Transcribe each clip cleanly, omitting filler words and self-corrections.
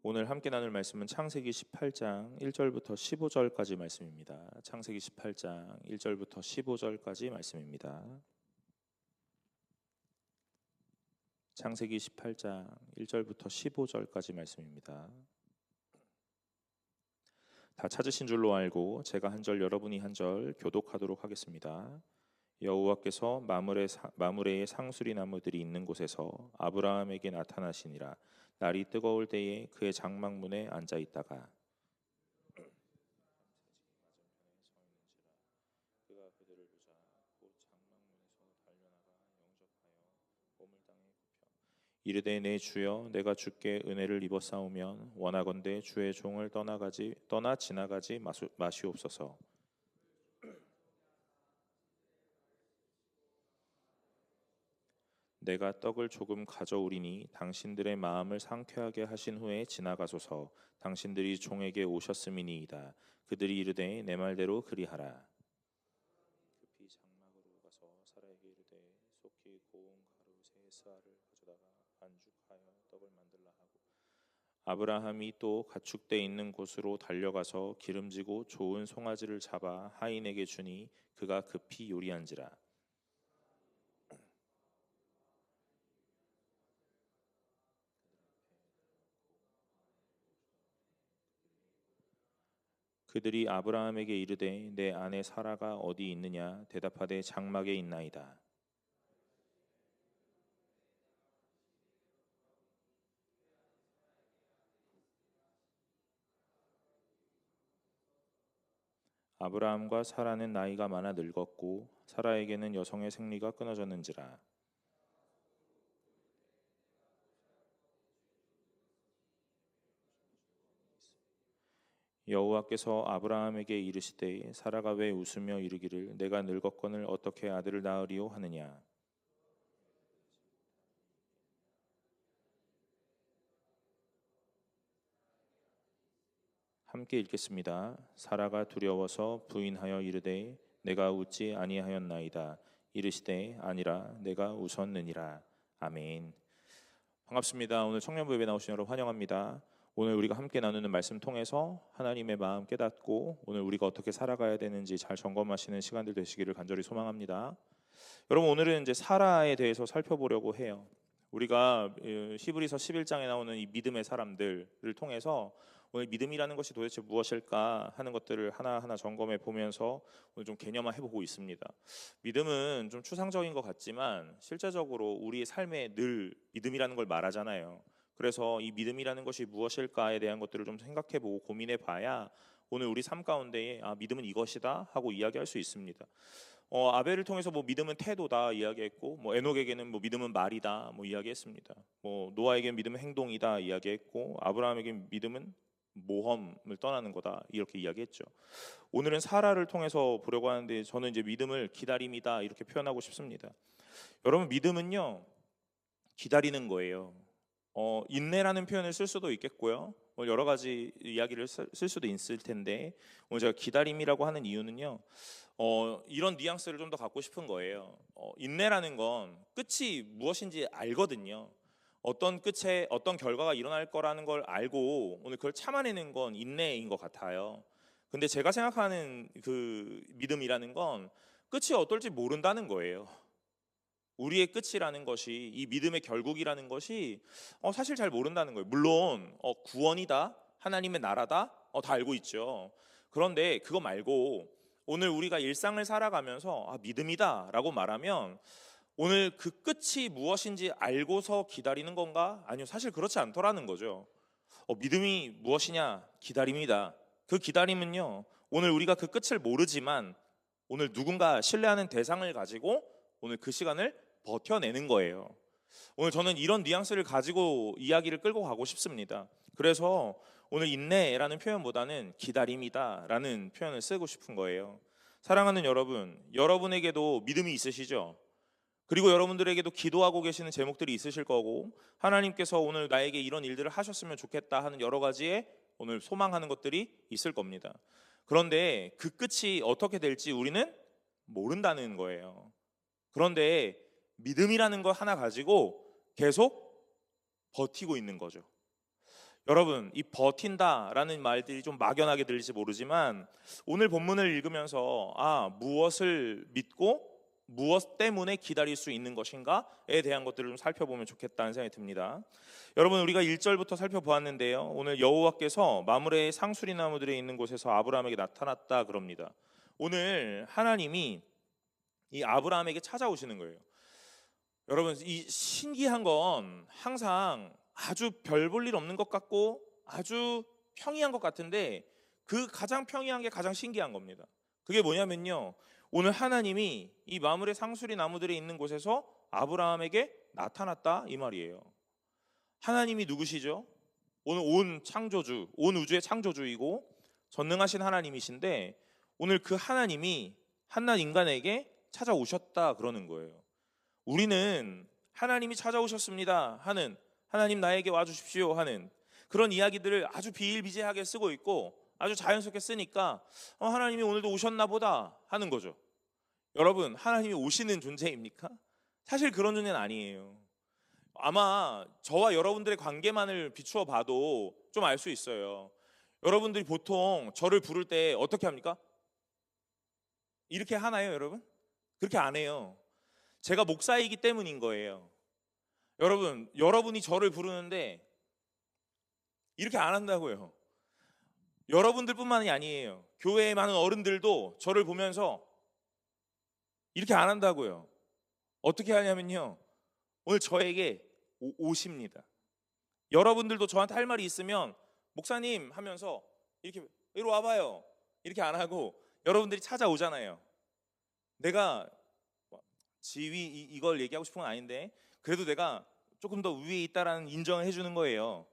오늘 함께 나눌 말씀은 창세기 18장 1절부터 15절까지 말씀입니다. 창세기 18장 1절부터 15절까지 말씀입니다. 창세기 18장 1절부터 15절까지 말씀입니다. 다 찾으신 줄로 알고 제가 한 절 여러분이 한 절 교독하도록 하겠습니다. 여호와께서 마므레의 상수리 나무들이 있는 곳에서 아브라함에게 나타나시니라. 날이 뜨거울 때에 그의 장막문에 앉아 있다가 그가 그들을 보자 곧 장막문에서 달려나가 영접하여 보물 땅에 굽혀 이르되 내 주여 내가 주께 은혜를 입어 싸우면 원하건대 주의 종을 떠나 지나가지 마시옵소서. 내가 떡을 조금 가져오리니 당신들의 마음을 상쾌하게 하신 후에 지나가소서. 당신들이 종에게 오셨음이니이다. 그들이 이르되 내 말대로 그리하라. 급히 장막으로 가서 사라에게 이르되 속히 고운 가루 세 스아를 가져다가 반죽하여 떡을 만들라 하고 아브라함이 또 가축대 있는 곳으로 달려가서 기름지고 좋은 송아지를 잡아 하인에게 주니 그가 급히 요리한지라. 그들이 아브라함에게 이르되 내 아내 사라가 어디 있느냐 대답하되 장막에 있나이다. 아브라함과 사라는 나이가 많아 늙었고 사라에게는 여성의 생리가 끊어졌는지라. 여호와께서 아브라함에게 이르시되 사라가 왜 웃으며 이르기를 내가 늙었거늘 어떻게 아들을 낳으리요 하느냐. 함께 읽겠습니다. 사라가 두려워서 부인하여 이르되 내가 웃지 아니하였나이다. 이르시되 아니라 내가 웃었느니라. 아멘. 반갑습니다. 오늘 청년부 예배 나오신 여러분 환영합니다. 오늘 우리가 함께 나누는 말씀 통해서 하나님의 마음 깨닫고 오늘 우리가 어떻게 살아가야 되는지 잘 점검하시는 시간들 되시기를 간절히 소망합니다. 여러분, 오늘은 이제 사라에 대해서 살펴보려고 해요. 우리가 히브리서 11장에 나오는 이 믿음의 사람들을 통해서 오늘 믿음이라는 것이 도대체 무엇일까 하는 것들을 하나하나 점검해 보면서 오늘 좀 개념화해 보고 있습니다. 믿음은 좀 추상적인 것 같지만 실제적으로 우리의 삶에 늘 믿음이라는 걸 말하잖아요. 그래서 이 믿음이라는 것이 무엇일까에 대한 것들을 좀 생각해 보고 고민해 봐야 오늘 우리 삶 가운데에 믿음은 이것이다 하고 이야기할 수 있습니다. 아벨을 통해서 뭐 믿음은 태도다 이야기했고, 뭐 에녹에게는 뭐 믿음은 말이다 뭐 이야기했습니다. 뭐 노아에게는 믿음은 행동이다 이야기했고, 아브라함에게는 믿음은 모험을 떠나는 거다 이렇게 이야기했죠. 오늘은 사라를 통해서 보려고 하는데 저는 이제 믿음을 기다림이다 이렇게 표현하고 싶습니다. 여러분, 믿음은요 기다리는 거예요. 인내라는 표현을 쓸 수도 있겠고요. 여러 가지 이야기를 쓸 수도 있을 텐데 오늘 제가 기다림이라고 하는 이유는요. 이런 뉘앙스를 좀 더 갖고 싶은 거예요. 인내라는 건 끝이 무엇인지 알거든요. 어떤 끝에 어떤 결과가 일어날 거라는 걸 알고 오늘 그걸 참아내는 건 인내인 것 같아요. 근데 제가 생각하는 그 믿음이라는 건 끝이 어떨지 모른다는 거예요. 우리의 끝이라는 것이, 이 믿음의 결국이라는 것이 사실 잘 모른다는 거예요. 물론 구원이다, 하나님의 나라다, 다 알고 있죠. 그런데 그거 말고 오늘 우리가 일상을 살아가면서 믿음이다 라고 말하면 오늘 그 끝이 무엇인지 알고서 기다리는 건가? 아니요, 사실 그렇지 않더라는 거죠. 믿음이 무엇이냐? 기다림이다. 그 기다림은요, 오늘 우리가 그 끝을 모르지만 오늘 누군가 신뢰하는 대상을 가지고 오늘 그 시간을 버텨내는 거예요. 오늘 저는 이런 뉘앙스를 가지고 이야기를 끌고 가고 싶습니다. 그래서 오늘 인내라는 표현보다는 기다림이다라는 표현을 쓰고 싶은 거예요. 사랑하는 여러분, 여러분에게도 믿음이 있으시죠? 그리고 여러분들에게도 기도하고 계시는 제목들이 있으실 거고, 하나님께서 오늘 나에게 이런 일들을 하셨으면 좋겠다 하는 여러 가지의 오늘 소망하는 것들이 있을 겁니다. 그런데 그 끝이 어떻게 될지 우리는 모른다는 거예요. 그런데 믿음이라는 걸 하나 가지고 계속 버티고 있는 거죠. 여러분, 이 버틴다라는 말들이 좀 막연하게 들릴지 모르지만 오늘 본문을 읽으면서 무엇을 믿고 무엇 때문에 기다릴 수 있는 것인가에 대한 것들을 좀 살펴보면 좋겠다는 생각이 듭니다. 여러분, 우리가 1절부터 살펴보았는데요. 오늘 여호와께서 마므레의 상수리 나무들에 있는 곳에서 아브라함에게 나타났다 그럽니다. 오늘 하나님이 이 아브라함에게 찾아오시는 거예요. 여러분, 이 신기한 건 항상 아주 별 볼 일 없는 것 같고 아주 평이한 것 같은데 그 가장 평이한 게 가장 신기한 겁니다. 그게 뭐냐면요, 오늘 하나님이 이 마므레 상수리 나무들이 있는 곳에서 아브라함에게 나타났다 이 말이에요. 하나님이 누구시죠? 오늘 온 창조주, 온 우주의 창조주이고 전능하신 하나님이신데 오늘 그 하나님이 한낱 인간에게 찾아오셨다 그러는 거예요. 우리는 하나님이 찾아오셨습니다 하는, 하나님 나에게 와주십시오 하는 그런 이야기들을 아주 비일비재하게 쓰고 있고 아주 자연스럽게 쓰니까 하나님이 오늘도 오셨나 보다 하는 거죠. 여러분, 하나님이 오시는 존재입니까? 사실 그런 존재는 아니에요. 아마 저와 여러분들의 관계만을 비추어 봐도 좀 알 수 있어요. 여러분들이 보통 저를 부를 때 어떻게 합니까? 이렇게 하나요, 여러분? 그렇게 안 해요. 제가 목사이기 때문인 거예요. 여러분, 여러분이 저를 부르는데 이렇게 안 한다고요. 여러분들뿐만이 아니에요. 교회에 많은 어른들도 저를 보면서 이렇게 안 한다고요. 어떻게 하냐면요, 오늘 저에게 오십니다. 여러분들도 저한테 할 말이 있으면 목사님 하면서 이렇게 이리 와봐요 이렇게 안 하고 여러분들이 찾아오잖아요. 내가 지위 이걸 얘기하고 싶은 건 아닌데 그래도 내가 조금 더 위에 있다라는 인정을 해주는 거예요.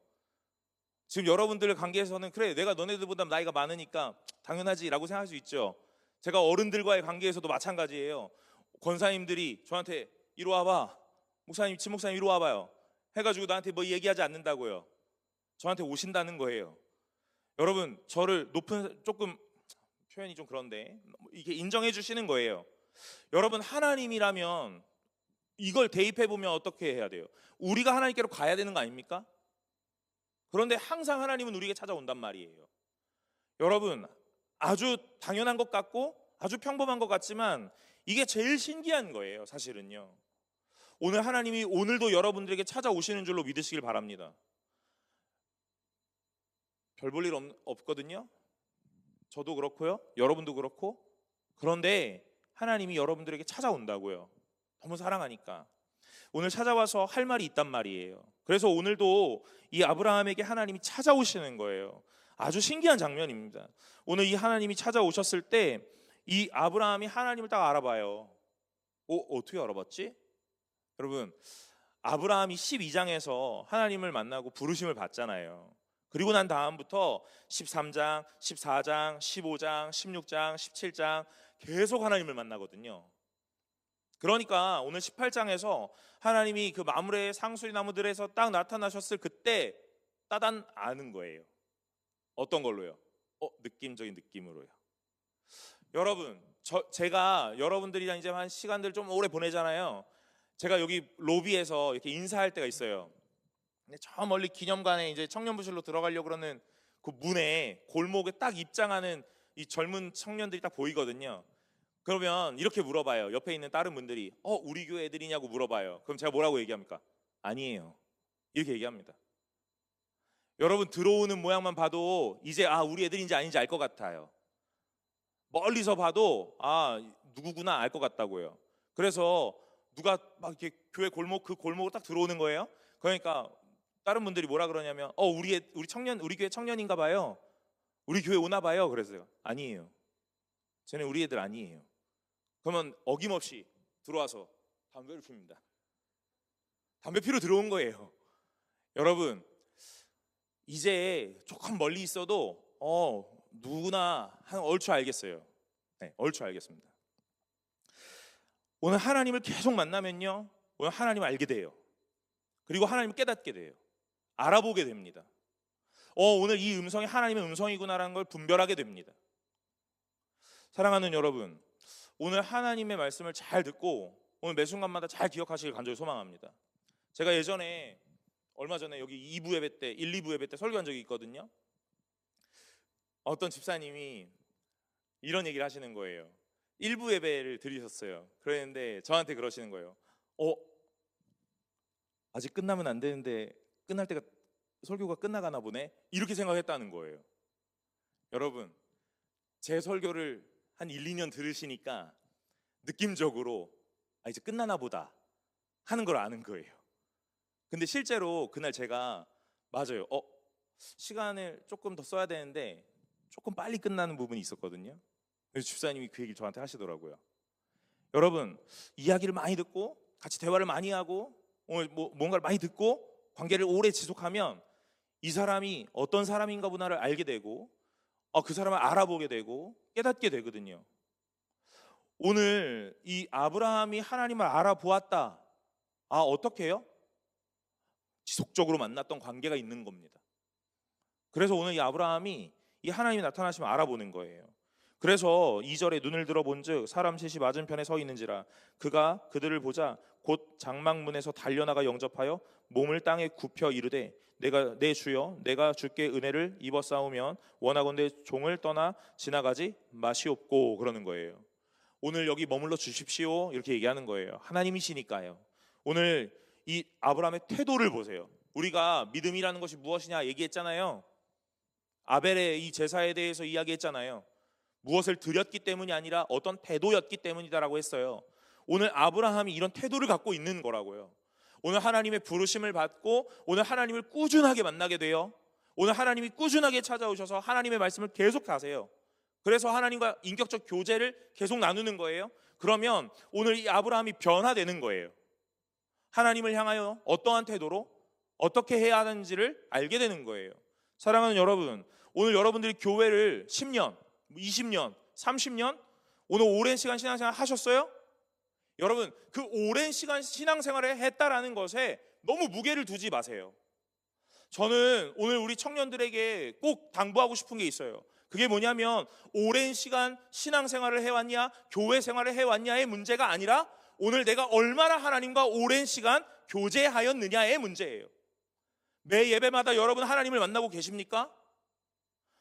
지금 여러분들 관계에서는 그래, 내가 너네들보다 나이가 많으니까 당연하지 라고 생각할 수 있죠. 제가 어른들과의 관계에서도 마찬가지예요. 권사님들이 저한테 이리 와봐, 목사님, 진 목사님 이리 와봐요 해가지고 나한테 뭐 얘기하지 않는다고요. 저한테 오신다는 거예요. 여러분, 저를 높은, 조금 표현이 좀 그런데 이게 인정해 주시는 거예요. 여러분, 하나님이라면 이걸 대입해 보면 어떻게 해야 돼요? 우리가 하나님께로 가야 되는 거 아닙니까? 그런데 항상 하나님은 우리에게 찾아온단 말이에요. 여러분, 아주 당연한 것 같고 아주 평범한 것 같지만 이게 제일 신기한 거예요, 사실은요. 오늘 하나님이 오늘도 여러분들에게 찾아오시는 줄로 믿으시길 바랍니다. 별 볼 일 없거든요. 저도 그렇고요, 여러분도 그렇고. 그런데 하나님이 여러분들에게 찾아온다고요. 너무 사랑하니까. 오늘 찾아와서 할 말이 있단 말이에요. 그래서 오늘도 이 아브라함에게 하나님이 찾아오시는 거예요. 아주 신기한 장면입니다. 오늘 이 하나님이 찾아오셨을 때 이 아브라함이 하나님을 딱 알아봐요. 어떻게 알아봤지? 여러분, 아브라함이 12장에서 하나님을 만나고 부르심을 받잖아요. 그리고 난 다음부터 13장, 14장, 15장, 16장, 17장 계속 하나님을 만나거든요. 그러니까 오늘 18장에서 하나님이 그 마므레 상수리 나무들에서 딱 나타나셨을 그때 따단 아는 거예요. 어떤 걸로요? 느낌적인 느낌으로요. 여러분, 제가 여러분들이랑 이제 한 시간들 좀 오래 보내잖아요. 제가 여기 로비에서 이렇게 인사할 때가 있어요. 근데 저 멀리 기념관에 이제 청년부실로 들어가려고 그러는 그 문에 골목에 딱 입장하는 이 젊은 청년들이 딱 보이거든요. 그러면 이렇게 물어봐요. 옆에 있는 다른 분들이 우리 교회 애들이냐고 물어봐요. 그럼 제가 뭐라고 얘기합니까? 아니에요, 이렇게 얘기합니다. 여러분, 들어오는 모양만 봐도 이제 우리 애들인지 아닌지 알 것 같아요. 멀리서 봐도 누구구나 알 것 같다고요. 그래서 누가 막 이렇게 교회 골목, 그 골목으로 딱 들어오는 거예요. 그러니까 다른 분들이 뭐라 그러냐면 우리 청년, 우리 교회 청년인가 봐요, 우리 교회 오나 봐요. 그래서요, 아니에요, 쟤네 우리 애들 아니에요. 그러면 어김없이 들어와서 담배를 핍니다. 담배 피러 들어온 거예요. 여러분, 이제 조금 멀리 있어도 누구나 얼추 알겠어요. 네, 얼추 알겠습니다. 오늘 하나님을 계속 만나면요, 오늘 하나님을 알게 돼요. 그리고 하나님을 깨닫게 돼요. 알아보게 됩니다. 오늘 이 음성이 하나님의 음성이구나라는 걸 분별하게 됩니다. 사랑하는 여러분, 오늘 하나님의 말씀을 잘 듣고 오늘 매 순간마다 잘 기억하시길 간절히 소망합니다. 제가 예전에 얼마 전에 여기 2부 예배 때 2부 예배 때 설교한 적이 있거든요. 어떤 집사님이 이런 얘기를 하시는 거예요. 1부 예배를 드리셨어요. 그랬는데 저한테 그러시는 거예요. 아직 끝나면 안 되는데 끝날 때가 설교가 끝나가나 보네, 이렇게 생각했다는 거예요. 여러분, 제 설교를 한 1, 2년 들으시니까 느낌적으로 이제 끝나나 보다 하는 걸 아는 거예요. 근데 실제로 그날 제가 맞아요, 시간을 조금 더 써야 되는데 조금 빨리 끝나는 부분이 있었거든요. 그래서 집사님이 그 얘기를 저한테 하시더라고요. 여러분, 이야기를 많이 듣고 같이 대화를 많이 하고 뭔가를 많이 듣고 관계를 오래 지속하면 이 사람이 어떤 사람인가 보나를 알게 되고 그 사람을 알아보게 되고 깨닫게 되거든요. 오늘 이 아브라함이 하나님을 알아보았다. 어떻게 해요? 지속적으로 만났던 관계가 있는 겁니다. 그래서 오늘 이 아브라함이 이 하나님이 나타나시면 알아보는 거예요. 그래서 2절에 눈을 들어본즉 사람 셋이 맞은편에 서 있는지라 그가 그들을 보자 곧 장막문에서 달려나가 영접하여 몸을 땅에 굽혀 이르되 내가 내 주여 내가 주께 은혜를 입어 싸우면 원하건대 종을 떠나 지나가지 마시옵고, 그러는 거예요. 오늘 여기 머물러 주십시오 이렇게 얘기하는 거예요. 하나님이시니까요. 오늘 이 아브라함의 태도를 보세요. 우리가 믿음이라는 것이 무엇이냐 얘기했잖아요. 아벨의 이 제사에 대해서 이야기했잖아요. 무엇을 드렸기 때문이 아니라 어떤 태도였기 때문이다라고 했어요. 오늘 아브라함이 이런 태도를 갖고 있는 거라고요. 오늘 하나님의 부르심을 받고 오늘 하나님을 꾸준하게 만나게 돼요. 오늘 하나님이 꾸준하게 찾아오셔서 하나님의 말씀을 계속 하세요. 그래서 하나님과 인격적 교제를 계속 나누는 거예요. 그러면 오늘 이 아브라함이 변화되는 거예요. 하나님을 향하여 어떠한 태도로 어떻게 해야 하는지를 알게 되는 거예요. 사랑하는 여러분, 오늘 여러분들이 교회를 10년, 20년, 30년 오늘 오랜 시간 신앙생활 하셨어요? 여러분, 그 오랜 시간 신앙생활을 했다라는 것에 너무 무게를 두지 마세요. 저는 오늘 우리 청년들에게 꼭 당부하고 싶은 게 있어요. 그게 뭐냐면 오랜 시간 신앙생활을 해왔냐 교회 생활을 해왔냐의 문제가 아니라 오늘 내가 얼마나 하나님과 오랜 시간 교제하였느냐의 문제예요. 매 예배마다 여러분 하나님을 만나고 계십니까?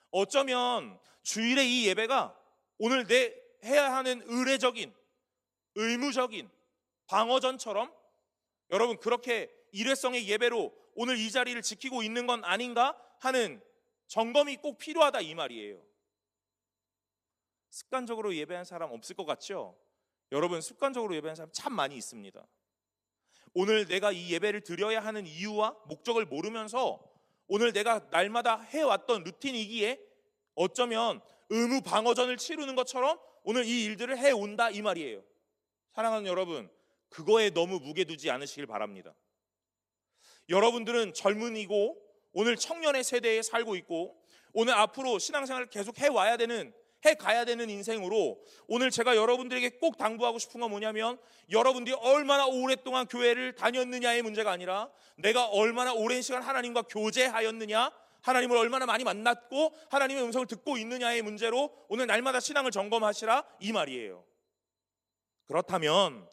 어쩌면 주일의 이 예배가 오늘 내 해야 하는 의례적인 의무적인 방어전처럼 여러분 그렇게 일회성의 예배로 오늘 이 자리를 지키고 있는 건 아닌가 하는 점검이 꼭 필요하다 이 말이에요. 습관적으로 예배하는 사람 없을 것 같죠? 여러분, 습관적으로 예배하는 사람 참 많이 있습니다. 오늘 내가 이 예배를 드려야 하는 이유와 목적을 모르면서 오늘 내가 날마다 해왔던 루틴이기에 어쩌면 의무 방어전을 치르는 것처럼 오늘 이 일들을 해온다 이 말이에요. 사랑하는 여러분, 그거에 너무 무게 두지 않으시길 바랍니다. 여러분들은 젊은이고 오늘 청년의 세대에 살고 있고 오늘 앞으로 신앙생활을 계속 해가야 되는 인생으로 오늘 제가 여러분들에게 꼭 당부하고 싶은 건 뭐냐면 여러분들이 얼마나 오랫동안 교회를 다녔느냐의 문제가 아니라 내가 얼마나 오랜 시간 하나님과 교제하였느냐, 하나님을 얼마나 많이 만났고 하나님의 음성을 듣고 있느냐의 문제로 오늘 날마다 신앙을 점검하시라 이 말이에요. 그렇다면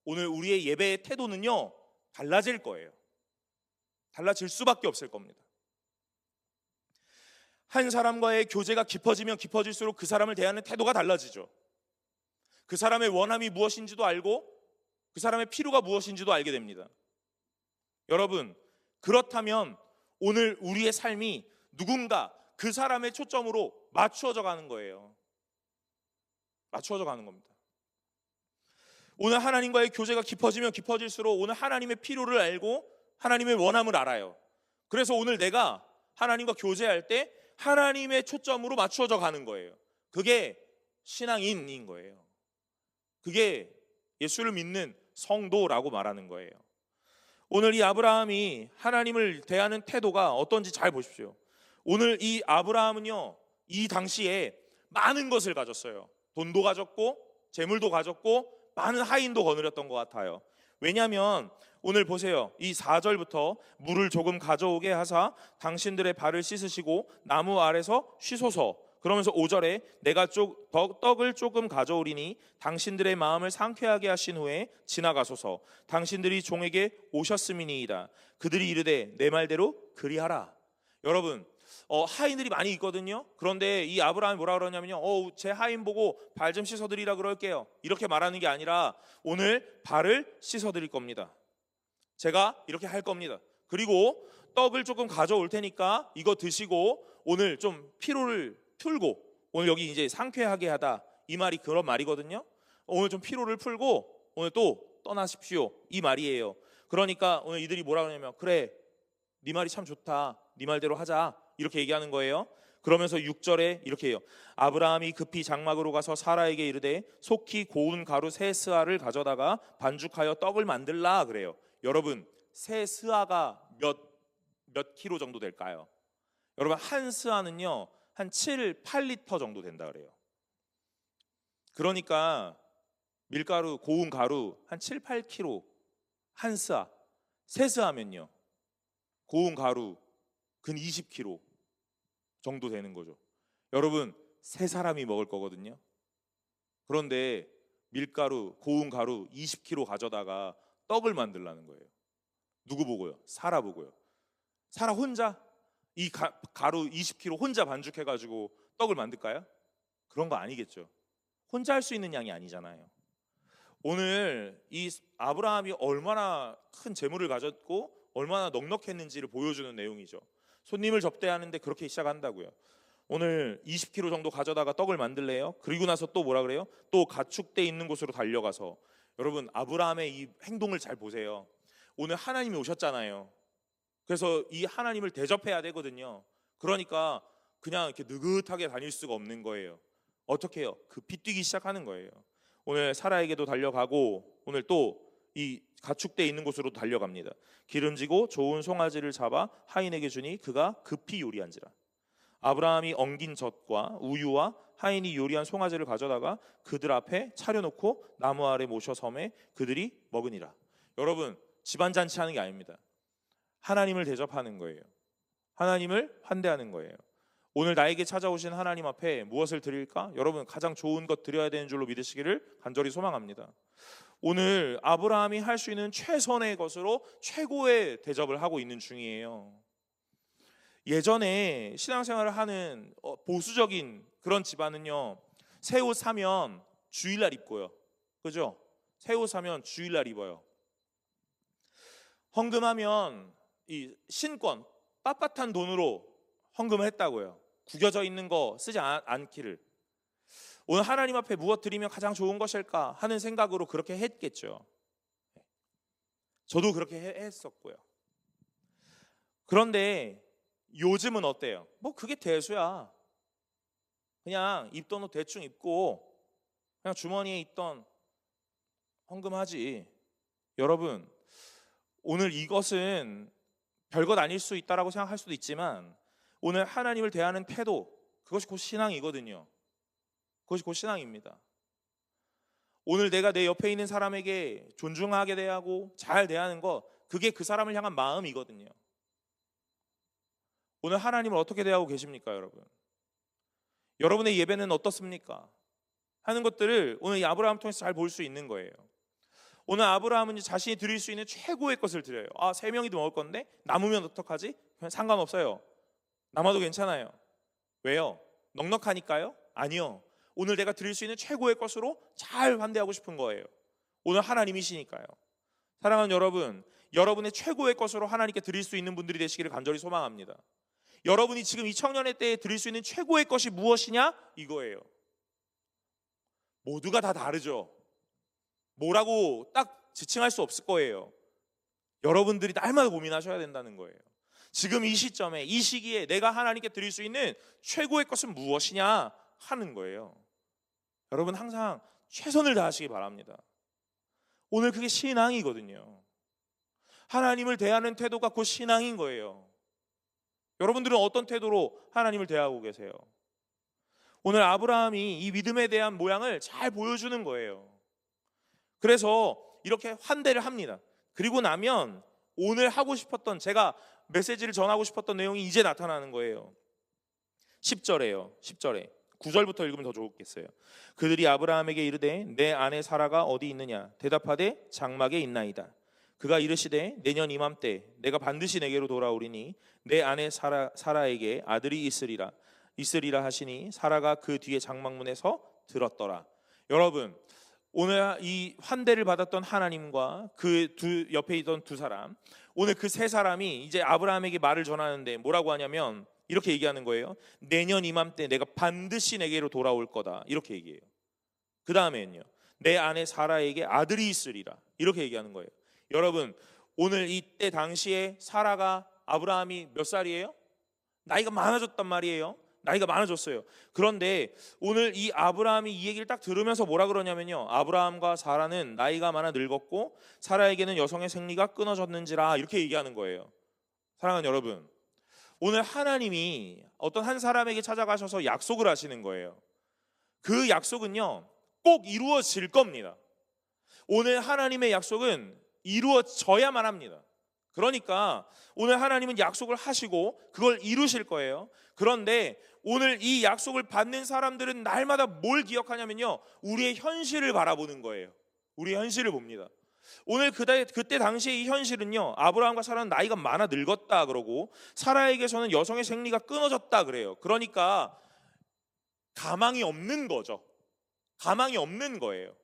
오늘 우리의 예배의 태도는요 달라질 거예요. 달라질 수밖에 없을 겁니다. 한 사람과의 교제가 깊어지면 깊어질수록 그 사람을 대하는 태도가 달라지죠. 그 사람의 원함이 무엇인지도 알고 그 사람의 필요가 무엇인지도 알게 됩니다. 여러분, 그렇다면 오늘 우리의 삶이 누군가 그 사람의 초점으로 맞추어져 가는 거예요. 맞추어져 가는 겁니다. 오늘 하나님과의 교제가 깊어지면 깊어질수록 오늘 하나님의 필요를 알고 하나님의 원함을 알아요. 그래서 오늘 내가 하나님과 교제할 때 하나님의 초점으로 맞추어져 가는 거예요. 그게 신앙인인 거예요. 그게 예수를 믿는 성도라고 말하는 거예요. 오늘 이 아브라함이 하나님을 대하는 태도가 어떤지 잘 보십시오. 오늘 이 아브라함은요 이 당시에 많은 것을 가졌어요. 돈도 가졌고 재물도 가졌고 많은 하인도 거느렸던 것 같아요. 왜냐하면 오늘 보세요. 이 4절부터 물을 조금 가져오게 하사 당신들의 발을 씻으시고 나무 아래서 쉬소서 그러면서 5절에 내가 떡을 조금 가져오리니 당신들의 마음을 상쾌하게 하신 후에 지나가소서. 당신들이 종에게 오셨음이니이다. 그들이 이르되 내 말대로 그리하라. 여러분, 하인들이 많이 있거든요. 그런데 이 아브라함이 뭐라 그러냐면요, 제 하인 보고 발 좀 씻어드리라 그럴게요, 이렇게 말하는 게 아니라 오늘 발을 씻어드릴 겁니다. 제가 이렇게 할 겁니다. 그리고 떡을 조금 가져올 테니까 이거 드시고 오늘 좀 피로를 풀고, 오늘 여기 이제 상쾌하게 하다, 이 말이 그런 말이거든요. 오늘 좀 피로를 풀고 오늘 또 떠나십시오, 이 말이에요. 그러니까 오늘 이들이 뭐라 그러냐면, 그래, 네 말이 참 좋다, 네 말대로 하자, 이렇게 얘기하는 거예요. 그러면서 6절에 이렇게 해요. 아브라함이 급히 장막으로 가서 사라에게 이르되 속히 고운 가루 세 스아를 가져다가 반죽하여 떡을 만들라 그래요. 여러분, 세 스아가 몇 킬로 정도 될까요? 여러분, 한 스아는요 한 7, 8리터 정도 된다 그래요. 그러니까 밀가루, 고운 가루 한 7, 8kg 한 스아, 세 스아면요 고운 가루 근 20kg 정도 되는 거죠. 여러분, 세 사람이 먹을 거거든요. 그런데 밀가루, 고운 가루 20kg 가져다가 떡을 만들라는 거예요. 누구 보고요? 사라 보고요. 사라 혼자 이 가루 20kg 혼자 반죽해가지고 떡을 만들까요? 그런 거 아니겠죠. 혼자 할 수 있는 양이 아니잖아요. 오늘 이 아브라함이 얼마나 큰 재물을 가졌고 얼마나 넉넉했는지를 보여주는 내용이죠. 손님을 접대하는데 그렇게 시작한다고요. 오늘 20kg 정도 가져다가 떡을 만들래요. 그리고 나서 또 뭐라 그래요? 또 가축대 있는 곳으로 달려가서, 여러분, 아브라함의 이 행동을 잘 보세요. 오늘 하나님이 오셨잖아요. 그래서 이 하나님을 대접해야 되거든요. 그러니까 그냥 이렇게 느긋하게 다닐 수가 없는 거예요. 어떻게 해요? 급히 뛰기 시작하는 거예요. 오늘 사라에게도 달려가고 오늘 또 이 가축대 있는 곳으로 달려갑니다. 기름지고 좋은 송아지를 잡아 하인에게 주니 그가 급히 요리한지라. 아브라함이 엉긴 젖과 우유와 하인이 요리한 송아지를 가져다가 그들 앞에 차려놓고 나무 아래 모셔 섬에 그들이 먹으니라. 여러분, 집안 잔치하는 게 아닙니다. 하나님을 대접하는 거예요. 하나님을 환대하는 거예요. 오늘 나에게 찾아오신 하나님 앞에 무엇을 드릴까? 여러분, 가장 좋은 것 드려야 되는 줄로 믿으시기를 간절히 소망합니다. 오늘 아브라함이 할 수 있는 최선의 것으로 최고의 대접을 하고 있는 중이에요. 예전에 신앙생활을 하는 보수적인 그런 집안은요, 새 옷 사면 주일날 입고요, 그죠? 새 옷 사면 주일날 입어요. 헌금하면 이 신권, 빳빳한 돈으로 헌금을 했다고요. 구겨져 있는 거 쓰지 않기를. 오늘 하나님 앞에 무엇 드리면 가장 좋은 것일까 하는 생각으로 그렇게 했겠죠. 저도 그렇게 했었고요. 그런데 요즘은 어때요? 뭐 그게 대수야. 그냥 입던 옷 대충 입고 그냥 주머니에 있던 헌금하지. 여러분, 오늘 이것은 별것 아닐 수 있다라고 생각할 수도 있지만 오늘 하나님을 대하는 태도, 그것이 곧 신앙이거든요. 그것이 곧 신앙입니다. 오늘 내가 내 옆에 있는 사람에게 존중하게 대하고 잘 대하는 것, 그게 그 사람을 향한 마음이거든요. 오늘 하나님을 어떻게 대하고 계십니까, 여러분? 여러분의 예배는 어떻습니까? 하는 것들을 오늘 이 아브라함 통해서 잘 볼 수 있는 거예요. 오늘 아브라함은 자신이 드릴 수 있는 최고의 것을 드려요. 3명이도 먹을 건데 남으면 어떡하지? 상관없어요. 남아도 괜찮아요. 왜요? 넉넉하니까요? 아니요. 오늘 내가 드릴 수 있는 최고의 것으로 잘 환대하고 싶은 거예요. 오늘 하나님이시니까요. 사랑하는 여러분, 여러분의 최고의 것으로 하나님께 드릴 수 있는 분들이 되시기를 간절히 소망합니다. 여러분이 지금 이 청년의 때에 드릴 수 있는 최고의 것이 무엇이냐? 이거예요. 모두가 다 다르죠. 뭐라고 딱 지칭할 수 없을 거예요. 여러분들이 날마다 고민하셔야 된다는 거예요. 지금 이 시점에, 이 시기에 내가 하나님께 드릴 수 있는 최고의 것은 무엇이냐 하는 거예요. 여러분, 항상 최선을 다하시기 바랍니다. 오늘 그게 신앙이거든요. 하나님을 대하는 태도가 곧 신앙인 거예요. 여러분들은 어떤 태도로 하나님을 대하고 계세요? 오늘 아브라함이 이 믿음에 대한 모양을 잘 보여주는 거예요. 그래서 이렇게 환대를 합니다. 그리고 나면 오늘 하고 싶었던, 제가 메시지를 전하고 싶었던 내용이 이제 나타나는 거예요. 10절에요. 10절에 9절부터 읽으면 더 좋겠어요. 그들이 아브라함에게 이르되 내 아내 사라가 어디 있느냐? 대답하되 장막에 있나이다. 그가 이르시되 내년 이맘때 내가 반드시 내게로 돌아오리니 내 아내 사라에게 아들이 있으리라 하시니 사라가 그 뒤에 장막문에서 들었더라. 여러분, 오늘 이 환대를 받았던 하나님과 그 두 옆에 있던 두 사람, 오늘 그 세 사람이 이제 아브라함에게 말을 전하는데 뭐라고 하냐면 이렇게 얘기하는 거예요. 내년 이맘때 내가 반드시 내게로 돌아올 거다. 이렇게 얘기해요. 그 다음에는요, 내 아내 사라에게 아들이 있으리라. 이렇게 얘기하는 거예요. 여러분, 오늘 이때 당시에 사라가 아브라함이 몇 살이에요? 나이가 많아졌단 말이에요. 나이가 많아졌어요. 그런데 오늘 이 아브라함이 이 얘기를 딱 들으면서 뭐라 그러냐면요, 아브라함과 사라는 나이가 많아 늙었고 사라에게는 여성의 생리가 끊어졌는지라, 이렇게 얘기하는 거예요. 사랑하는 여러분, 오늘 하나님이 어떤 한 사람에게 찾아가셔서 약속을 하시는 거예요. 그 약속은요 꼭 이루어질 겁니다. 오늘 하나님의 약속은 이루어져야만 합니다. 그러니까 오늘 하나님은 약속을 하시고 그걸 이루실 거예요. 그런데 오늘 이 약속을 받는 사람들은 날마다 뭘 기억하냐면요, 우리의 현실을 바라보는 거예요. 우리의 현실을 봅니다. 오늘 그때 당시의 이 현실은요, 아브라함과 사라는 나이가 많아 늙었다 그러고 사라에게서는 여성의 생리가 끊어졌다 그래요. 그러니까 가망이 없는 거죠. 가망이 없는 거예요.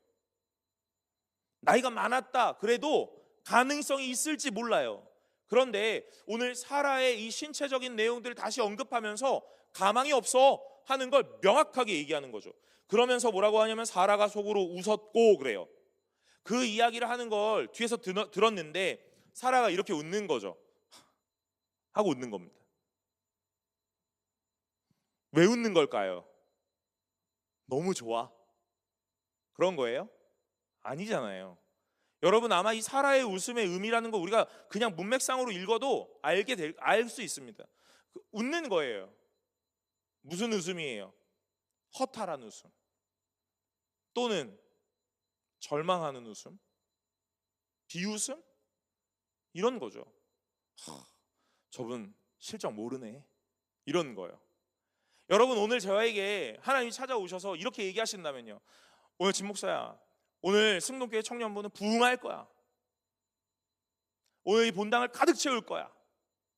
나이가 많았다 그래도 가능성이 있을지 몰라요. 그런데 오늘 사라의 이 신체적인 내용들을 다시 언급하면서 가망이 없어 하는 걸 명확하게 얘기하는 거죠. 그러면서 뭐라고 하냐면 사라가 속으로 웃었고 그래요. 그 이야기를 하는 걸 뒤에서 들었는데 사라가 이렇게 웃는 거죠. 하고 웃는 겁니다. 왜 웃는 걸까요? 너무 좋아? 그런 거예요? 아니잖아요. 여러분, 아마 이 사라의 웃음의 의미라는 거 우리가 그냥 문맥상으로 읽어도 알 수 있습니다. 웃는 거예요. 무슨 웃음이에요? 허탈한 웃음, 또는 절망하는 웃음, 비웃음, 이런 거죠. 저분 실적 모르네, 이런 거예요. 여러분, 오늘 저에게 하나님이 찾아오셔서 이렇게 얘기하신다면요, 오늘 진 목사야, 오늘 승동교회 청년부는 부흥할 거야, 오늘 이 본당을 가득 채울 거야,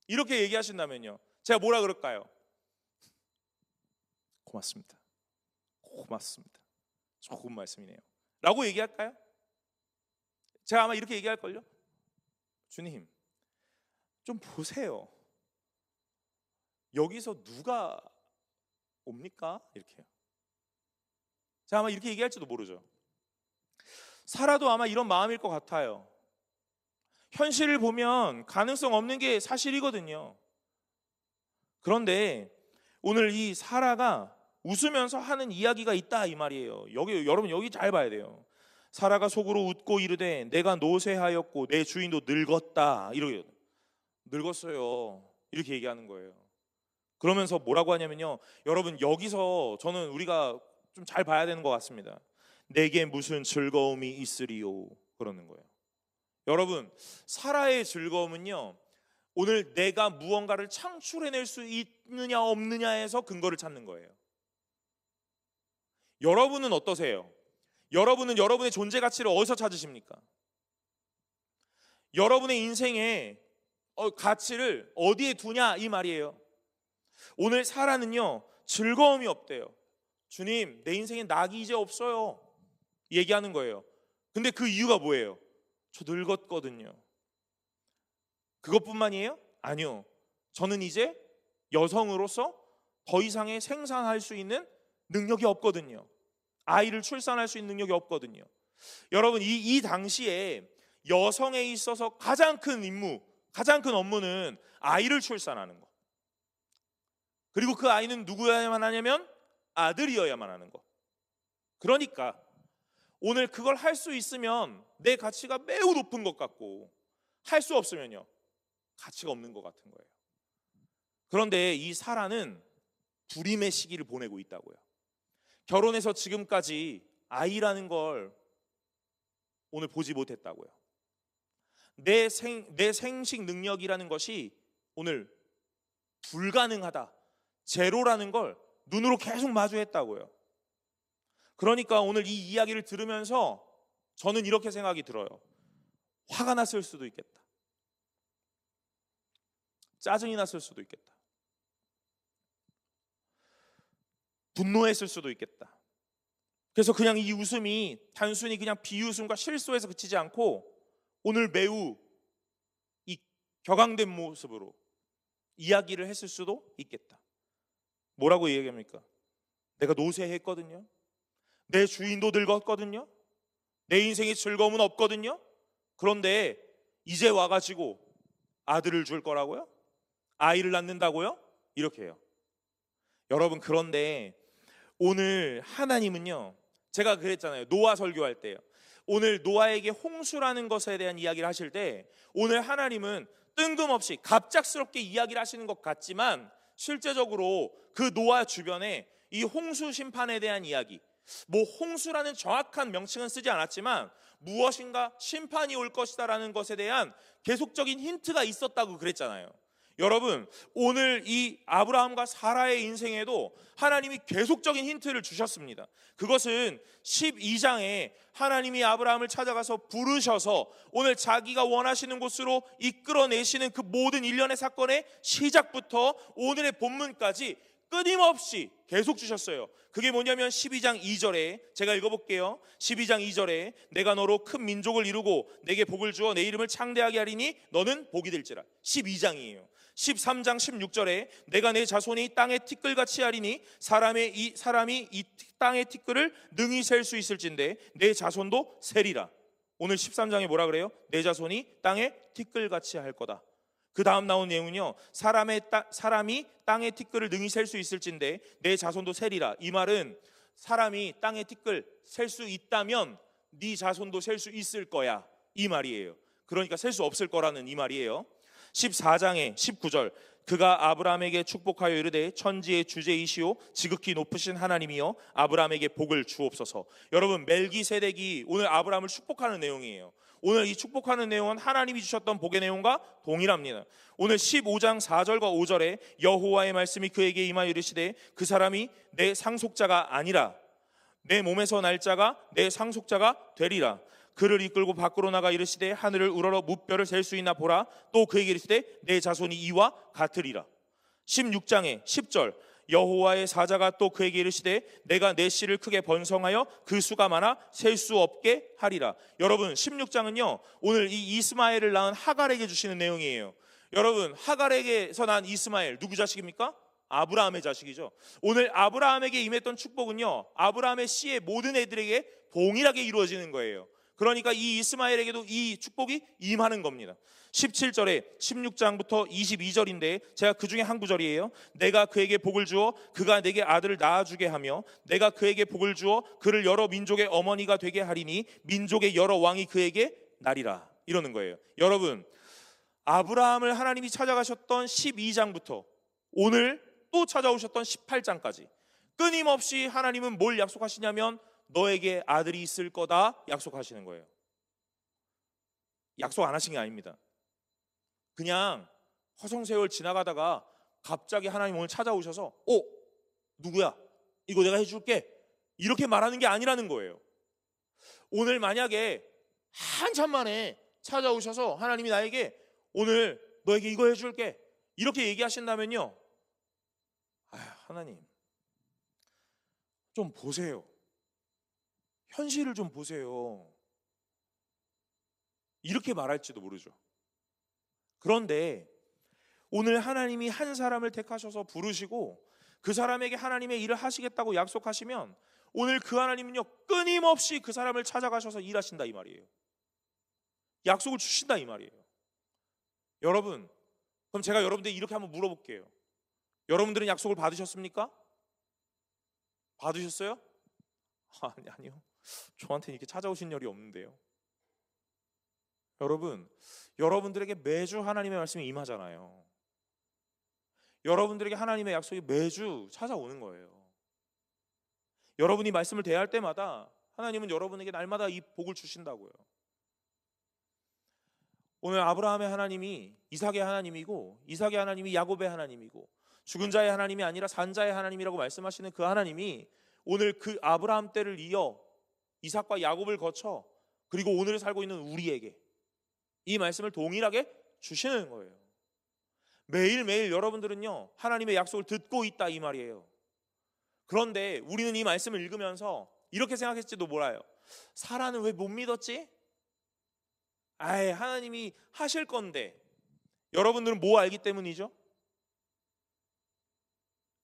이렇게 얘기하신다면요, 제가 뭐라 그럴까요? 고맙습니다. 고맙습니다. 좋은 말씀이네요 라고 얘기할까요? 제가 아마 이렇게 얘기할걸요. 주님, 좀 보세요. 여기서 누가 옵니까? 이렇게요. 제가 아마 이렇게 얘기할지도 모르죠. 사라도 아마 이런 마음일 것 같아요. 현실을 보면 가능성 없는 게 사실이거든요. 그런데 오늘 이 사라가 웃으면서 하는 이야기가 있다, 이 말이에요. 여러분 여기 잘 봐야 돼요. 사라가 속으로 웃고 이르되 내가 노쇠하였고 내 주인도 늙었다. 이렇게 늙었어요. 이렇게 얘기하는 거예요. 그러면서 뭐라고 하냐면요, 여러분 여기서 저는 우리가 좀 잘 봐야 되는 것 같습니다. 내게 무슨 즐거움이 있으리요, 그러는 거예요. 여러분, 사라의 즐거움은요, 오늘 내가 무언가를 창출해낼 수 있느냐 없느냐에서 근거를 찾는 거예요. 여러분은 어떠세요? 여러분은 여러분의 존재 가치를 어디서 찾으십니까? 여러분의 인생의 가치를 어디에 두냐, 이 말이에요. 오늘 사라는요 즐거움이 없대요. 주님, 내 인생에 낙이 이제 없어요, 얘기하는 거예요. 근데 그 이유가 뭐예요? 저 늙었거든요. 그것뿐만이에요? 아니요. 저는 이제 여성으로서 더 이상의 생산할 수 있는 능력이 없거든요. 아이를 출산할 수 있는 능력이 없거든요. 여러분, 이 당시에 여성에 있어서 가장 큰 임무, 가장 큰 업무는 아이를 출산하는 거. 그리고 그 아이는 누구여야만 하냐면 아들이어야만 하는 거. 그러니까 오늘 그걸 할 수 있으면 내 가치가 매우 높은 것 같고, 할 수 없으면요 가치가 없는 것 같은 거예요. 그런데 이 사라는 불임의 시기를 보내고 있다고요. 결혼해서 지금까지 아이라는 걸 오늘 보지 못했다고요. 내 생식 능력이라는 것이 오늘 불가능하다, 제로라는 걸 눈으로 계속 마주했다고요. 그러니까 오늘 이 이야기를 들으면서 저는 이렇게 생각이 들어요. 화가 났을 수도 있겠다. 짜증이 났을 수도 있겠다. 분노했을 수도 있겠다. 그래서 그냥 이 웃음이 단순히 그냥 비웃음과 실소에서 그치지 않고 오늘 매우 이 격앙된 모습으로 이야기를 했을 수도 있겠다. 뭐라고 이야기합니까? 내가 노쇠했거든요. 내 주인도 늙었거든요. 내 인생에 즐거움은 없거든요. 그런데 이제 와가지고 아들을 줄 거라고요? 아이를 낳는다고요? 이렇게 해요. 여러분, 그런데 오늘 하나님은요, 제가 그랬잖아요. 노아 설교할 때요. 오늘 노아에게 홍수라는 것에 대한 이야기를 하실 때 오늘 하나님은 뜬금없이 갑작스럽게 이야기를 하시는 것 같지만 실제적으로 그 노아 주변에 이 홍수 심판에 대한 이야기, 뭐 홍수라는 정확한 명칭은 쓰지 않았지만 무엇인가 심판이 올 것이다라는 것에 대한 계속적인 힌트가 있었다고 그랬잖아요. 여러분, 오늘 이 아브라함과 사라의 인생에도 하나님이 계속적인 힌트를 주셨습니다. 그것은 12장에 하나님이 아브라함을 찾아가서 부르셔서 오늘 자기가 원하시는 곳으로 이끌어내시는 그 모든 일련의 사건의 시작부터 오늘의 본문까지 끊임없이 계속 주셨어요. 그게 뭐냐면 12장 2절에 제가 읽어볼게요. 12장 2절에 내가 너로 큰 민족을 이루고 내게 복을 주어 내 이름을 창대하게 하리니 너는 복이 될지라. 12장이에요. 13장 16절에 내가 내 자손이 땅의 티끌같이 하리니 사람이 이 땅의 티끌을 능히 셀 수 있을진데 내 자손도 세리라. 오늘 13장에 뭐라 그래요? 내 자손이 땅의 티끌같이 할 거다. 그 다음 나온 내용은요, 사람이 땅의 티끌을 능히 셀 수 있을진데 내 자손도 세리라. 이 말은 사람이 땅의 티끌 셀 수 있다면 네 자손도 셀 수 있을 거야, 이 말이에요. 그러니까 셀 수 없을 거라는 이 말이에요. 14장의 19절 그가 아브라함에게 축복하여 이르되 천지의 주제이시오 지극히 높으신 하나님이여 아브라함에게 복을 주옵소서. 여러분, 멜기세덱이 오늘 아브라함을 축복하는 내용이에요. 오늘 이 축복하는 내용은 하나님이 주셨던 복의 내용과 동일합니다. 오늘 15장 4절과 5절에 여호와의 말씀이 그에게 임하여 이르시되 그 사람이 내 상속자가 아니라 내 몸에서 날 자가 내 상속자가 되리라. 그를 이끌고 밖으로 나가 이르시되 하늘을 우러러 무뼈를 셀 수 있나 보라. 또 그에게 이르시되 내 자손이 이와 같으리라. 16장의 10절 여호와의 사자가 또 그에게 이르시되 내가 내 씨를 크게 번성하여 그 수가 많아 셀 수 없게 하리라. 여러분, 16장은요 오늘 이 이스마엘을 낳은 하갈에게 주시는 내용이에요. 여러분, 하갈에게서 난 이스마엘 누구 자식입니까? 아브라함의 자식이죠. 오늘 아브라함에게 임했던 축복은요 아브라함의 씨의 모든 애들에게 동일하게 이루어지는 거예요. 그러니까 이 이스마엘에게도 이 축복이 임하는 겁니다. 17절에 16장부터 22절인데 제가 그 중에 한 구절이에요. 내가 그에게 복을 주어 그가 내게 아들을 낳아주게 하며 내가 그에게 복을 주어 그를 여러 민족의 어머니가 되게 하리니 민족의 여러 왕이 그에게 나리라. 이러는 거예요. 여러분, 아브라함을 하나님이 찾아가셨던 12장부터 오늘 또 찾아오셨던 18장까지 끊임없이 하나님은 뭘 약속하시냐면 너에게 아들이 있을 거다 약속하시는 거예요. 약속 안 하신 게 아닙니다. 그냥 허송세월 지나가다가 갑자기 하나님 오늘 찾아오셔서 누구야? 이거 내가 해줄게 이렇게 말하는 게 아니라는 거예요. 오늘 만약에 한참 만에 찾아오셔서 하나님이 나에게 오늘 너에게 이거 해줄게 이렇게 얘기하신다면요, 하나님 좀 보세요. 현실을 좀 보세요. 이렇게 말할지도 모르죠. 그런데 오늘 하나님이 한 사람을 택하셔서 부르시고 그 사람에게 하나님의 일을 하시겠다고 약속하시면 오늘 그 하나님은요 끊임없이 그 사람을 찾아가셔서 일하신다 이 말이에요. 약속을 주신다 이 말이에요. 여러분, 그럼 제가 여러분들 이렇게 한번 물어볼게요. 여러분들은 약속을 받으셨습니까? 받으셨어요? 아니요. 저한테는 이렇게 찾아오신 일이 없는데요. 여러분, 여러분들에게 매주 하나님의 말씀이 임하잖아요. 여러분들에게 하나님의 약속이 매주 찾아오는 거예요. 여러분이 말씀을 대할 때마다 하나님은 여러분에게 날마다 이 복을 주신다고요. 오늘 아브라함의 하나님이 이삭의 하나님이고 이삭의 하나님이 야곱의 하나님이고 죽은 자의 하나님이 아니라 산 자의 하나님이라고 말씀하시는 그 하나님이 오늘 그 아브라함 때를 이어 이삭과 야곱을 거쳐 그리고 오늘 살고 있는 우리에게 이 말씀을 동일하게 주시는 거예요. 매일매일 여러분들은요 하나님의 약속을 듣고 있다 이 말이에요. 그런데 우리는 이 말씀을 읽으면서 이렇게 생각했지도 몰라요. 사라는 왜 못 믿었지? 아예 하나님이 하실 건데. 여러분들은 뭐 알기 때문이죠?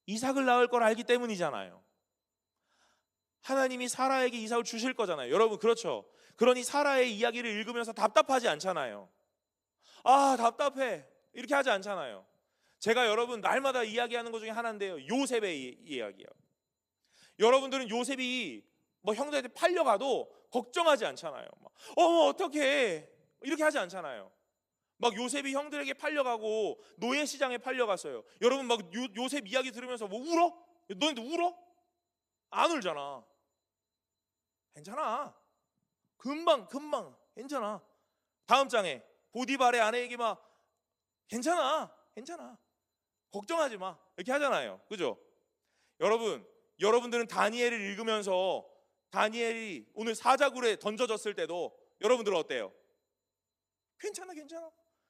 이삭을 낳을 걸 알기 때문이잖아요. 하나님이 사라에게 이삭을 주실 거잖아요. 여러분 그렇죠? 그러니 사라의 이야기를 읽으면서 답답하지 않잖아요. 아 답답해 이렇게 하지 않잖아요. 제가 여러분 날마다 이야기하는 것 중에 하나인데요, 요셉의 이야기예요. 여러분들은 요셉이 뭐 형들한테 팔려가도 걱정하지 않잖아요. 어떡해 이렇게 하지 않잖아요. 막 요셉이 형들에게 팔려가고 노예 시장에 팔려갔어요. 여러분 막 요셉 이야기 들으면서 뭐 울어? 너희들 울어? 안 울잖아. 괜찮아. 금방 괜찮아. 다음 장에 보디발의 아내에게 막 괜찮아 걱정하지 마 이렇게 하잖아요. 그죠? 여러분들은 다니엘을 읽으면서 다니엘이 오늘 사자굴에 던져졌을 때도 여러분들은 어때요? 괜찮아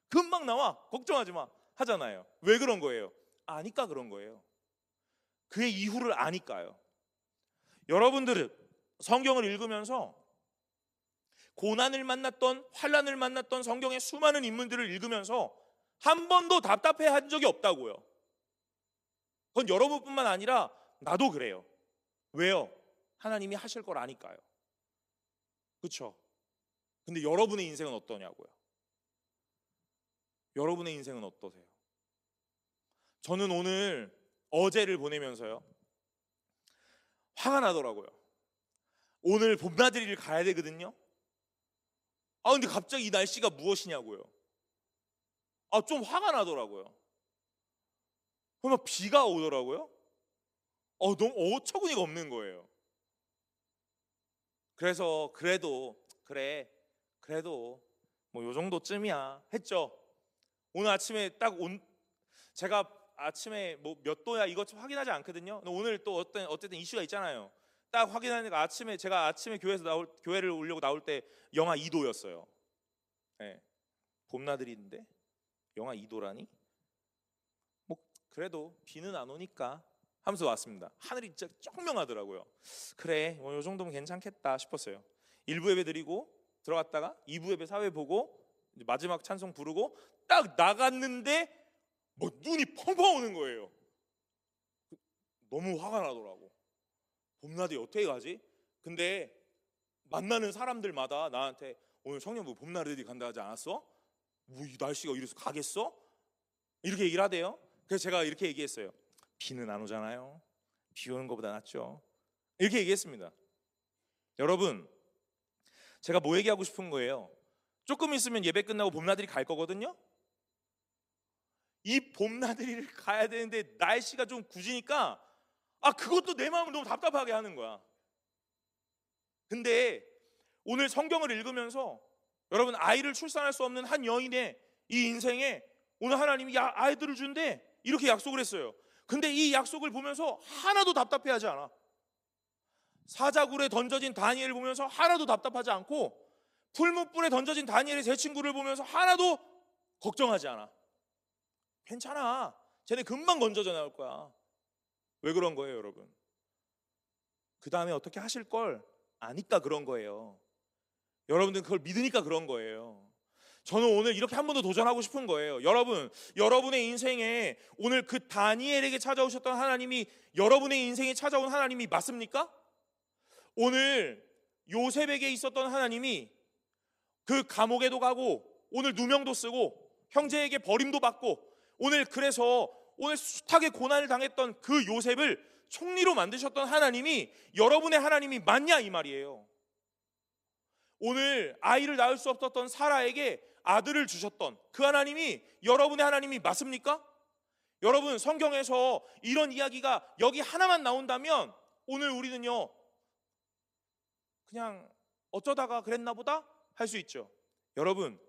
금방 나와 걱정하지 마 하잖아요. 왜 그런 거예요? 아니까 그런 거예요. 그의 이후를 아니까요. 여러분들은 성경을 읽으면서 고난을 만났던 환난을 만났던 성경의 수많은 인물들을 읽으면서 한 번도 답답해 한 적이 없다고요. 그건 여러분뿐만 아니라 나도 그래요. 왜요? 하나님이 하실 걸 아니까요. 그렇죠? 근데 여러분의 인생은 어떠냐고요? 여러분의 인생은 어떠세요? 저는 오늘 어제를 보내면서요 화가 나더라고요. 오늘 봄나들이를 가야 되거든요. 근데 갑자기 이 날씨가 무엇이냐고요. 좀 화가 나더라고요. 그러면 비가 오더라고요. 너무 어처구니가 없는 거예요. 그래서 그래도 뭐 요 정도쯤이야 했죠. 오늘 아침에 제가 아침에 뭐 몇 도야 이것 좀 확인하지 않거든요. 오늘 또 어쨌든 이슈가 있잖아요. 딱 확인하니까 제가 아침에 교회를 오려고 나올 때 영하 2도였어요. 네. 봄나들이인데 영하 2도라니? 뭐 그래도 비는 안 오니까 하면서 왔습니다. 하늘이 진짜 청명하더라고요. 그래, 뭐 요 정도면 괜찮겠다 싶었어요. 1부 예배 드리고 들어갔다가 2부 예배 사회 보고 마지막 찬송 부르고 딱 나갔는데 뭐 눈이 펑펑 오는 거예요. 너무 화가 나더라고. 봄나들이 어떻게 가지? 근데 만나는 사람들마다 나한테 오늘 청년부 봄나들이 간다 하지 않았어? 뭐 이 날씨가 이래서 가겠어? 이렇게 얘기를 하대요. 그래서 제가 이렇게 얘기했어요. 비는 안 오잖아요. 비 오는 것보다 낫죠. 이렇게 얘기했습니다. 여러분, 제가 뭐 얘기하고 싶은 거예요? 조금 있으면 예배 끝나고 봄나들이 갈 거거든요. 이 봄나들이를 가야 되는데 날씨가 좀 굳으니까 그것도 내 마음을 너무 답답하게 하는 거야. 근데 오늘 성경을 읽으면서 여러분 아이를 출산할 수 없는 한 여인의 이 인생에 오늘 하나님이 아이들을 준대 이렇게 약속을 했어요. 근데 이 약속을 보면서 하나도 답답해하지 않아. 사자굴에 던져진 다니엘을 보면서 하나도 답답하지 않고 풀무불에 던져진 다니엘의 세 친구를 보면서 하나도 걱정하지 않아. 괜찮아. 쟤네 금방 건져져 나올 거야. 왜 그런 거예요, 여러분? 그 다음에 어떻게 하실 걸 아니까 그런 거예요. 여러분들은 그걸 믿으니까 그런 거예요. 저는 오늘 이렇게 한 번 더 도전하고 싶은 거예요. 여러분의 인생에 오늘 그 다니엘에게 찾아오셨던 하나님이 여러분의 인생에 찾아온 하나님이 맞습니까? 오늘 요셉에게 있었던 하나님이 그 감옥에도 가고 오늘 누명도 쓰고 형제에게 버림도 받고 그래서 오늘 숱하게 고난을 당했던 그 요셉을 총리로 만드셨던 하나님이 여러분의 하나님이 맞냐 이 말이에요. 오늘 아이를 낳을 수 없었던 사라에게 아들을 주셨던 그 하나님이 여러분의 하나님이 맞습니까? 여러분 성경에서 이런 이야기가 여기 하나만 나온다면 오늘 우리는요 그냥 어쩌다가 그랬나 보다 할 수 있죠. 여러분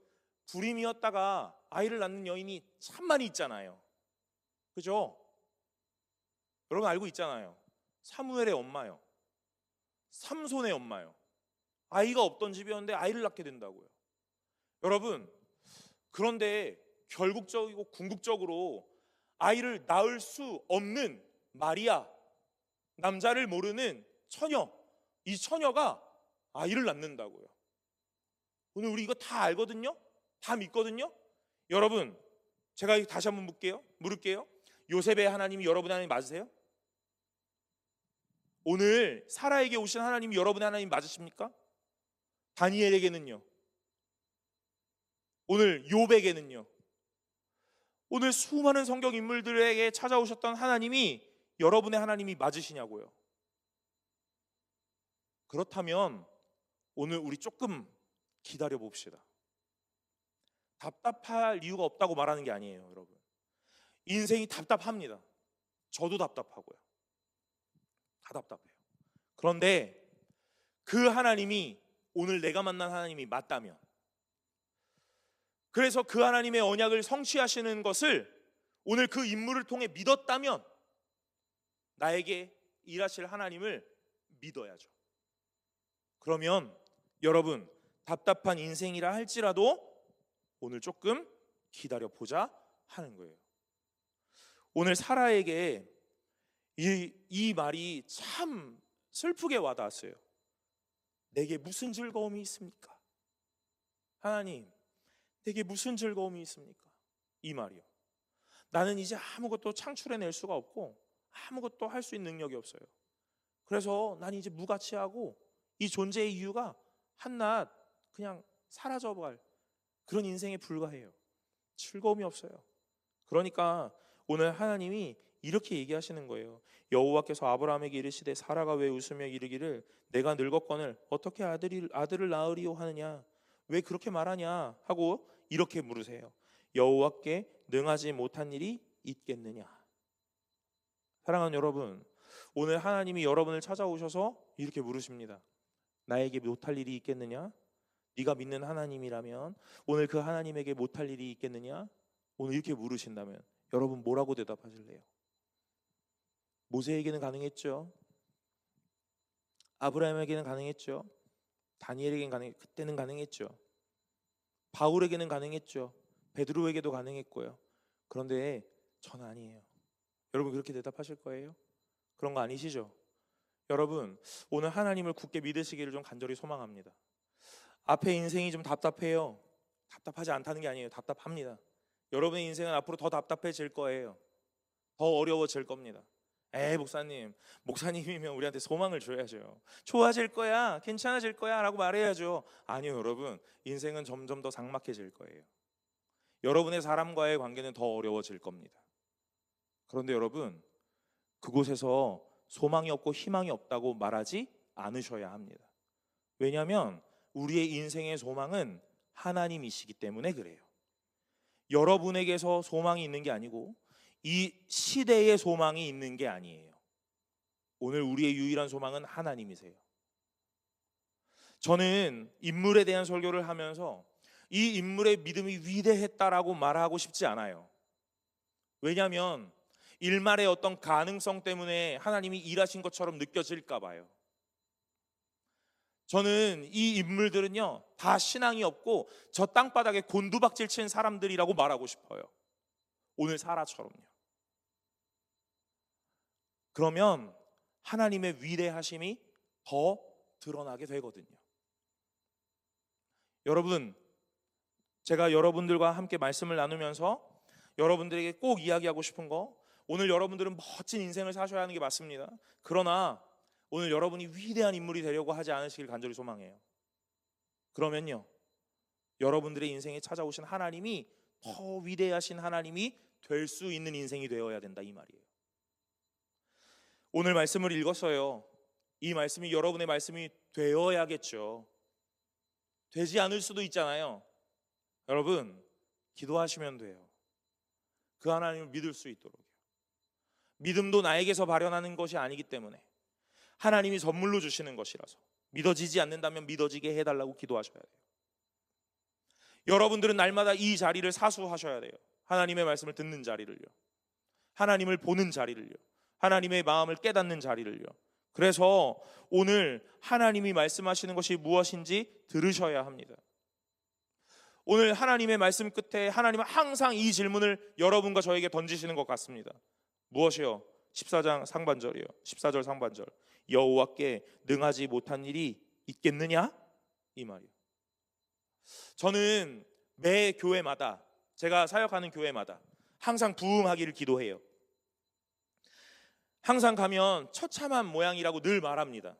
불임이었다가 아이를 낳는 여인이 참 많이 있잖아요. 그죠? 여러분 알고 있잖아요. 사무엘의 엄마요. 삼손의 엄마요. 아이가 없던 집이었는데 아이를 낳게 된다고요. 여러분, 그런데 결국적이고 궁극적으로 아이를 낳을 수 없는 마리아, 남자를 모르는 처녀, 이 처녀가 아이를 낳는다고요. 오늘 우리 이거 다 알거든요? 다 믿거든요? 여러분, 제가 다시 한번 물을게요. 요셉의 하나님이 여러분의 하나님 맞으세요? 오늘 사라에게 오신 하나님이 여러분의 하나님 맞으십니까? 다니엘에게는요? 오늘 욥에게는요? 오늘 수많은 성경 인물들에게 찾아오셨던 하나님이 여러분의 하나님이 맞으시냐고요? 그렇다면 오늘 우리 조금 기다려 봅시다. 답답할 이유가 없다고 말하는 게 아니에요, 여러분. 인생이 답답합니다. 저도 답답하고요. 다 답답해요. 그런데 그 하나님이 오늘 내가 만난 하나님이 맞다면, 그래서 그 하나님의 언약을 성취하시는 것을 오늘 그 인물을 통해 믿었다면 나에게 일하실 하나님을 믿어야죠. 그러면 여러분, 답답한 인생이라 할지라도 오늘 조금 기다려보자 하는 거예요. 오늘 사라에게 이 말이 참 슬프게 와닿았어요. 내게 무슨 즐거움이 있습니까? 하나님, 내게 무슨 즐거움이 있습니까? 이 말이요. 나는 이제 아무것도 창출해낼 수가 없고 아무것도 할 수 있는 능력이 없어요. 그래서 난 이제 무가치하고 이 존재의 이유가 한낱 그냥 사라져갈 그런 인생에 불과해요. 즐거움이 없어요. 그러니까 오늘 하나님이 이렇게 얘기하시는 거예요. 여호와께서 아브라함에게 이르시되 사라가 왜 웃으며 이르기를 내가 늙었거늘 어떻게 아들을 낳으리요 하느냐, 왜 그렇게 말하냐 하고 이렇게 물으세요. 여호와께 능하지 못한 일이 있겠느냐. 사랑하는 여러분, 오늘 하나님이 여러분을 찾아오셔서 이렇게 물으십니다. 나에게 못할 일이 있겠느냐? 네가 믿는 하나님이라면 오늘 그 하나님에게 못할 일이 있겠느냐? 오늘 이렇게 물으신다면 여러분 뭐라고 대답하실래요? 모세에게는 가능했죠. 아브라함에게는 가능했죠. 다니엘에게는 그때는 가능했죠. 바울에게는 가능했죠. 베드로에게도 가능했고요. 그런데 저는 아니에요. 여러분 그렇게 대답하실 거예요? 그런 거 아니시죠? 여러분, 오늘 하나님을 굳게 믿으시기를 좀 간절히 소망합니다. 앞에 인생이 좀 답답해요. 답답하지 않다는 게 아니에요. 답답합니다. 여러분의 인생은 앞으로 더 답답해질 거예요. 더 어려워질 겁니다. 목사님이면 우리한테 소망을 줘야죠. 좋아질 거야, 괜찮아질 거야 라고 말해야죠. 아니요, 여러분, 인생은 점점 더 삭막해질 거예요. 여러분의 사람과의 관계는 더 어려워질 겁니다. 그런데 여러분, 그곳에서 소망이 없고 희망이 없다고 말하지 않으셔야 합니다. 왜냐하면 우리의 인생의 소망은 하나님이시기 때문에 그래요. 여러분에게서 소망이 있는 게 아니고 이 시대의 소망이 있는 게 아니에요. 오늘 우리의 유일한 소망은 하나님이세요. 저는 인물에 대한 설교를 하면서 이 인물의 믿음이 위대했다라고 말하고 싶지 않아요. 왜냐하면 일말의 어떤 가능성 때문에 하나님이 일하신 것처럼 느껴질까 봐요. 저는 이 인물들은요 다 신앙이 없고 저 땅바닥에 곤두박질 친 사람들이라고 말하고 싶어요. 오늘 사라처럼요. 그러면 하나님의 위대하심이 더 드러나게 되거든요. 여러분, 제가 여러분들과 함께 말씀을 나누면서 여러분들에게 꼭 이야기하고 싶은 거, 오늘 여러분들은 멋진 인생을 사셔야 하는 게 맞습니다. 그러나 오늘 여러분이 위대한 인물이 되려고 하지 않으시길 간절히 소망해요. 그러면요, 여러분들의 인생에 찾아오신 하나님이 더 위대하신 하나님이 될 수 있는 인생이 되어야 된다, 이 말이에요. 오늘 말씀을 읽었어요. 이 말씀이 여러분의 말씀이 되어야겠죠. 되지 않을 수도 있잖아요. 여러분, 기도하시면 돼요. 그 하나님을 믿을 수 있도록요. 믿음도 나에게서 발현하는 것이 아니기 때문에 하나님이 선물로 주시는 것이라서 믿어지지 않는다면 믿어지게 해달라고 기도하셔야 돼요. 여러분들은 날마다 이 자리를 사수하셔야 돼요. 하나님의 말씀을 듣는 자리를요, 하나님을 보는 자리를요, 하나님의 마음을 깨닫는 자리를요. 그래서 오늘 하나님이 말씀하시는 것이 무엇인지 들으셔야 합니다. 오늘 하나님의 말씀 끝에 하나님은 항상 이 질문을 여러분과 저에게 던지시는 것 같습니다. 무엇이요? 14장 상반절이요. 14절 상반절. 여호와께 능하지 못한 일이 있겠느냐? 이 말이요. 저는 매 교회마다, 제가 사역하는 교회마다 항상 부흥하기를 기도해요. 항상 가면 처참한 모양이라고 늘 말합니다.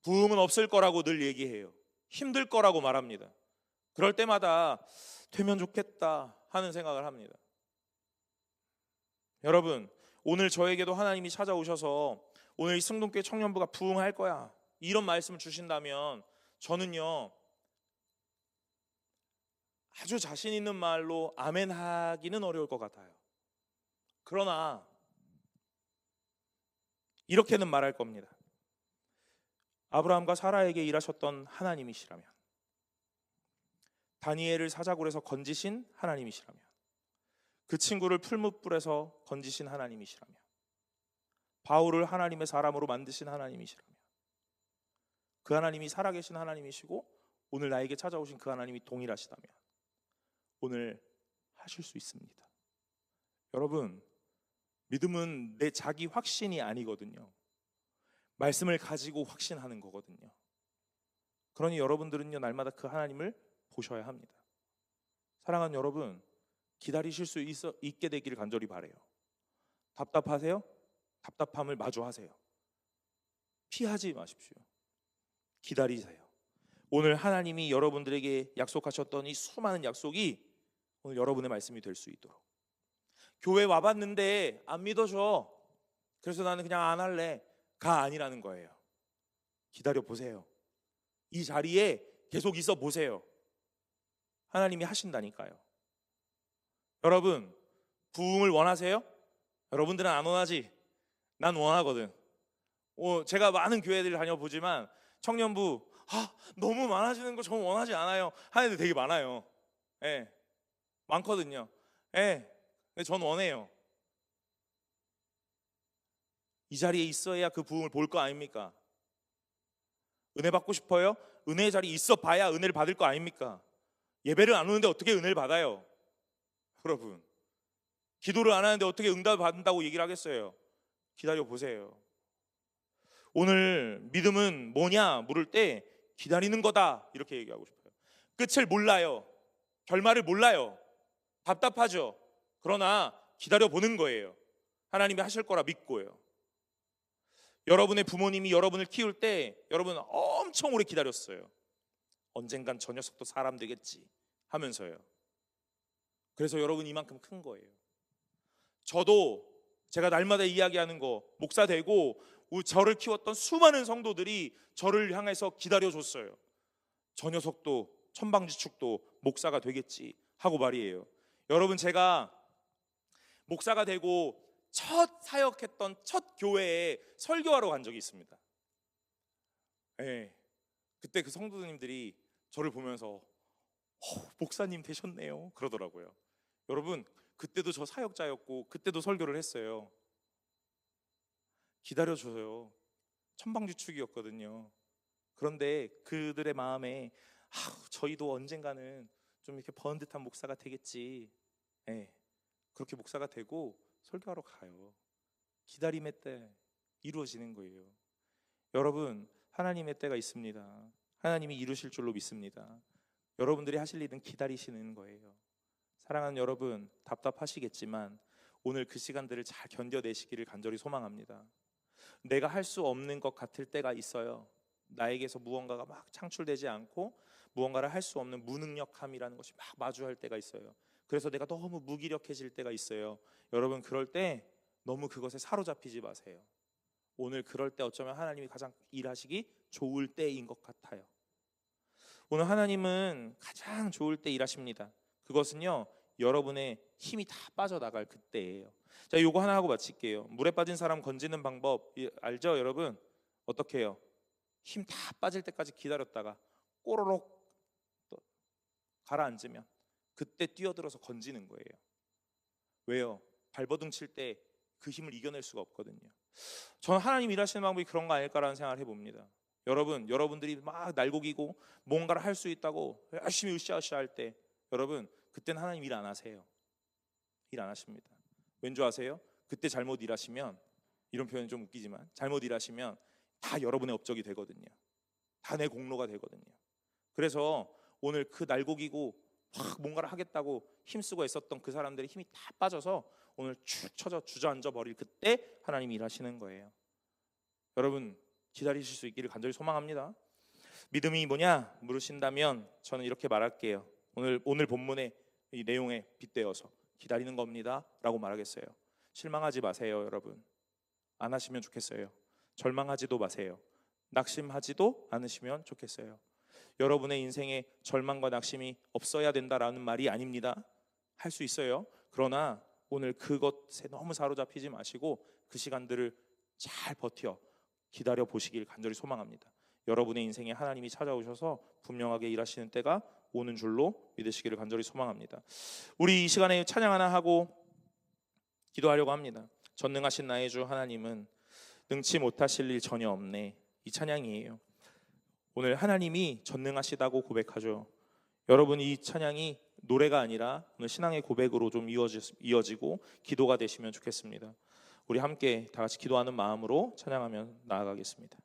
부흥은 없을 거라고 늘 얘기해요. 힘들 거라고 말합니다. 그럴 때마다 되면 좋겠다 하는 생각을 합니다. 여러분, 오늘 저에게도 하나님이 찾아오셔서 오늘 이 승동교회 청년부가 부흥할 거야, 이런 말씀을 주신다면 저는요, 아주 자신 있는 말로 아멘 하기는 어려울 것 같아요. 그러나 이렇게는 말할 겁니다. 아브라함과 사라에게 일하셨던 하나님이시라면, 다니엘을 사자굴에서 건지신 하나님이시라면, 그 친구를 풀무불에서 건지신 하나님이시라면, 바울을 하나님의 사람으로 만드신 하나님이시라면, 그 하나님이 살아계신 하나님이시고 오늘 나에게 찾아오신 그 하나님이 동일하시다면 오늘 하실 수 있습니다. 여러분, 믿음은 내 자기 확신이 아니거든요. 말씀을 가지고 확신하는 거거든요. 그러니 여러분들은요, 날마다 그 하나님을 보셔야 합니다. 사랑하는 여러분, 기다리실 수 있게 되기를 간절히 바라요. 답답하세요? 답답함을 마주하세요. 피하지 마십시오. 기다리세요. 오늘 하나님이 여러분들에게 약속하셨던 이 수많은 약속이 오늘 여러분의 말씀이 될 수 있도록. 교회 와봤는데 안 믿어줘, 그래서 나는 그냥 안 할래, 가 아니라는 거예요. 기다려 보세요. 이 자리에 계속 있어 보세요. 하나님이 하신다니까요. 여러분, 부흥을 원하세요? 여러분들은 안 원하지? 난 원하거든. 제가 많은 교회들을 다녀보지만 청년부 너무 많아지는 거 전 원하지 않아요 하는 데 되게 많아요. 예, 많거든요. 예, 근데 전 원해요. 이 자리에 있어야 그 부흥을 볼 거 아닙니까? 은혜 받고 싶어요? 은혜의 자리에 있어 봐야 은혜를 받을 거 아닙니까? 예배를 안 오는데 어떻게 은혜를 받아요? 여러분, 기도를 안 하는데 어떻게 응답을 받는다고 얘기를 하겠어요? 기다려 보세요. 오늘 믿음은 뭐냐 물을 때 기다리는 거다, 이렇게 얘기하고 싶어요. 끝을 몰라요. 결말을 몰라요. 답답하죠. 그러나 기다려 보는 거예요. 하나님이 하실 거라 믿고요. 여러분의 부모님이 여러분을 키울 때 여러분은 엄청 오래 기다렸어요. 언젠간 저 녀석도 사람 되겠지 하면서요. 그래서 여러분 이만큼 큰 거예요. 저도 제가 날마다 이야기하는 거, 목사 되고 저를 키웠던 수많은 성도들이 저를 향해서 기다려줬어요. 저 녀석도 천방지축도 목사가 되겠지 하고 말이에요. 여러분, 제가 목사가 되고 첫 사역했던 첫 교회에 설교하러 간 적이 있습니다. 네. 그때 그 성도님들이 저를 보면서 목사님 되셨네요 그러더라고요. 여러분, 그때도 저 사역자였고 그때도 설교를 했어요. 기다려줘요. 천방지축이었거든요. 그런데 그들의 마음에 저희도 언젠가는 좀 이렇게 번듯한 목사가 되겠지. 네. 그렇게 목사가 되고 설교하러 가요. 기다림의 때 이루어지는 거예요. 여러분, 하나님의 때가 있습니다. 하나님이 이루실 줄로 믿습니다. 여러분들이 하실 일은 기다리시는 거예요. 사랑하는 여러분, 답답하시겠지만 오늘 그 시간들을 잘 견뎌내시기를 간절히 소망합니다. 내가 할 수 없는 것 같을 때가 있어요. 나에게서 무언가가 막 창출되지 않고 무언가를 할 수 없는 무능력함이라는 것이 막 마주할 때가 있어요. 그래서 내가 너무 무기력해질 때가 있어요. 여러분, 그럴 때 너무 그것에 사로잡히지 마세요. 오늘 그럴 때 어쩌면 하나님이 가장 일하시기 좋을 때인 것 같아요. 오늘 하나님은 가장 좋을 때 일하십니다. 그것은요, 여러분의 힘이 다 빠져나갈 그때예요. 자, 요거 하나 하고 마칠게요. 물에 빠진 사람 건지는 방법 알죠, 여러분? 어떻게 해요? 힘 다 빠질 때까지 기다렸다가 꼬로록 또 가라앉으면 그때 뛰어들어서 건지는 거예요. 왜요? 발버둥 칠 때 그 힘을 이겨낼 수가 없거든요. 저는 하나님 일하시는 방법이 그런 거 아닐까라는 생각을 해봅니다. 여러분들이 막 날고기고 뭔가를 할 수 있다고 열심히 으쌰으쌰 할 때, 여러분 그때는 하나님 일 안 하세요. 일 안 하십니다. 왠지 아세요? 그때 잘못 일하시면, 이런 표현이 좀 웃기지만 잘못 일하시면 다 여러분의 업적이 되거든요. 다 내 공로가 되거든요. 그래서 오늘 그 날고기고 막 뭔가를 하겠다고 힘쓰고 애썼던 그 사람들의 힘이 다 빠져서 오늘 축 처져 주저앉아 버릴 그때 하나님이 일하시는 거예요. 여러분 기다리실 수 있기를 간절히 소망합니다. 믿음이 뭐냐 물으신다면 저는 이렇게 말할게요. 오늘 본문의 이 내용에 빗대어서 기다리는 겁니다 라고 말하겠어요. 실망하지 마세요. 여러분 안 하시면 좋겠어요. 절망하지도 마세요. 낙심하지도 않으시면 좋겠어요. 여러분의 인생에 절망과 낙심이 없어야 된다라는 말이 아닙니다. 할 수 있어요. 그러나 오늘 그것에 너무 사로잡히지 마시고 그 시간들을 잘 버텨 기다려 보시길 간절히 소망합니다. 여러분의 인생에 하나님이 찾아오셔서 분명하게 일하시는 때가 오는 줄로 믿으시기를 간절히 소망합니다. 우리 이 시간에 찬양 하나 하고 기도하려고 합니다. 전능하신 나의 주 하나님은 능치 못하실 일 전혀 없네. 이 찬양이에요. 오늘 하나님이 전능하시다고 고백하죠. 여러분 이 찬양이 노래가 아니라 오늘 신앙의 고백으로 좀 이어지고 기도가 되시면 좋겠습니다. 우리 함께 다 같이 기도하는 마음으로 찬양하며 나아가겠습니다.